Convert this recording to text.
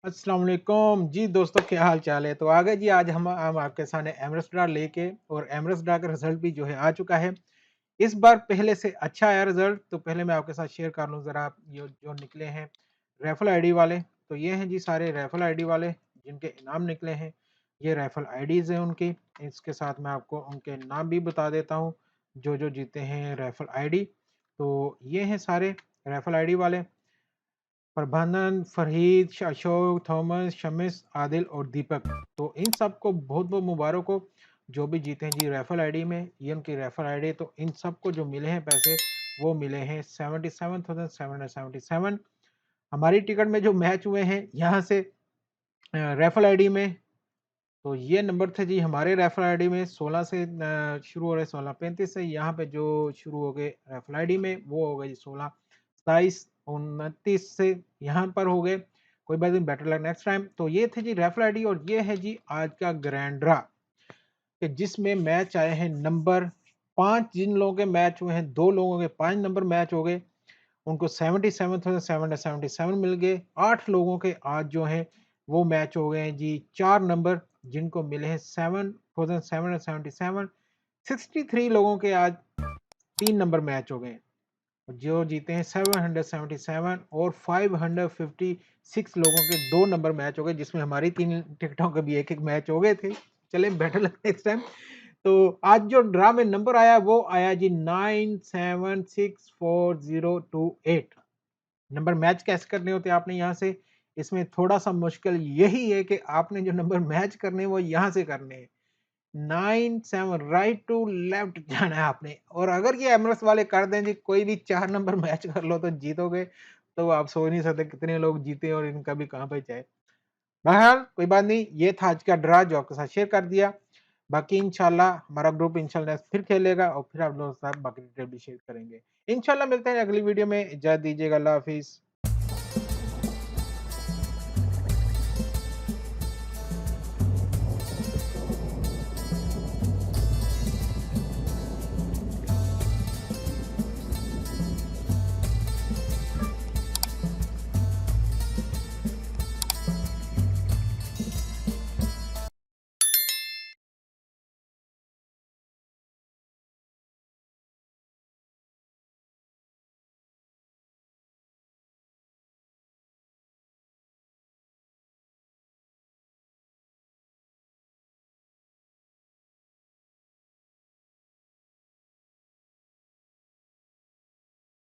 अस्सलाम वालेकुम जी दोस्तों, क्या हाल चाल है। तो आ गए जी, आज हम आपके सामने एमरेस्ट ड्रा लेके, और एमरेस्ट ड्रा का रिजल्ट भी जो है आ चुका है। इस बार पहले से अच्छा आया रिजल्ट। तो पहले मैं आपके साथ शेयर कर लूँ ज़रा, ये जो निकले हैं रेफल आईडी वाले। तो ये हैं जी सारे रेफल आईडी वाले जिनके इनाम निकले हैं। ये रेफल आईडीज हैं उनकी। इसके साथ मैं आपको उनके नाम भी बता देता हूँ जो जो जीते हैं रेफल आईडी। तो ये हैं सारे रेफल आईडी वाले: प्रभानंद, फरहीद, अशोक, थॉमस, शमिस, आदिल और दीपक। तो इन सबको बहुत बहुत मुबारक हो जो भी जीते हैं जी रेफल आईडी में। ये उनकी रेफल आईडी। तो इन सबको जो मिले हैं पैसे, वो मिले हैं 77,777। हमारी टिकट में जो मैच हुए हैं यहाँ से रेफल आईडी में, तो ये नंबर थे जी हमारे रेफल आईडी में 16 से शुरू हो रहे 16:35 से। यहाँ पे जो शुरू हो गए रेफल आईडी में वो हो गए जी 16, 27, 29 से यहाँ पर हो गए। कोई बात नहीं, बेटर लक नेक्स्ट टाइम। तो ये थे जी रेफल आईडी, और ये है जी आज का ग्रैंड ड्रा कि जिसमें मैच आए हैं नंबर 5। जिन लोगों के मैच हुए हैं, 2 लोगों के 5 नंबर मैच हो गए, उनको 77,777 मिल गए। 8 लोगों के आज जो हैं वो मैच हो गए हैं जी 4 नंबर, जिनको मिले हैं 7,777। 63 लोगों के आज 3 नंबर मैच हो गए, जो जीते हैं 777। और 556 लोगों के 2 नंबर मैच हो गए, जिसमें हमारी 3 टिकटों के भी एक-एक मैच हो गए थे। चलें, बेटर लक नेक्स्ट टाइम। तो आज जो ड्रा में नंबर आया वो आया जी 976408। नंबर मैच कैसे करने होते हैं आपने यहाँ से, इसमें थोड़ा-सा मुश्किल यही है कि आपने जो नंबर मैच करने हैं वो यहाँ से करने हैं। 9-7 राइट टू लेफ्ट जाना है आपने। और अगर ये एमरस वाले कर दें जी, कोई भी 4 नंबर मैच कर लो तो जीतोगे। तो आप सोच नहीं सकते कितने लोग जीते और इनका भी कहाँ पे जाए। बहरहाल कोई बात नहीं, ये था आज का ड्रा जो आपके साथ शेयर कर दिया। बाकी इंशाल्लाह हमारा ग्रुप इंशाल्लाह फिर खेलेगा, और फिर आप लोगों के साथ बाकी डिटेल भी शेयर करेंगे। इंशाल्लाह मिलते हैं अगली वीडियो में। इजाज़त दीजिएगा। अल्लाह हाफ़िज़।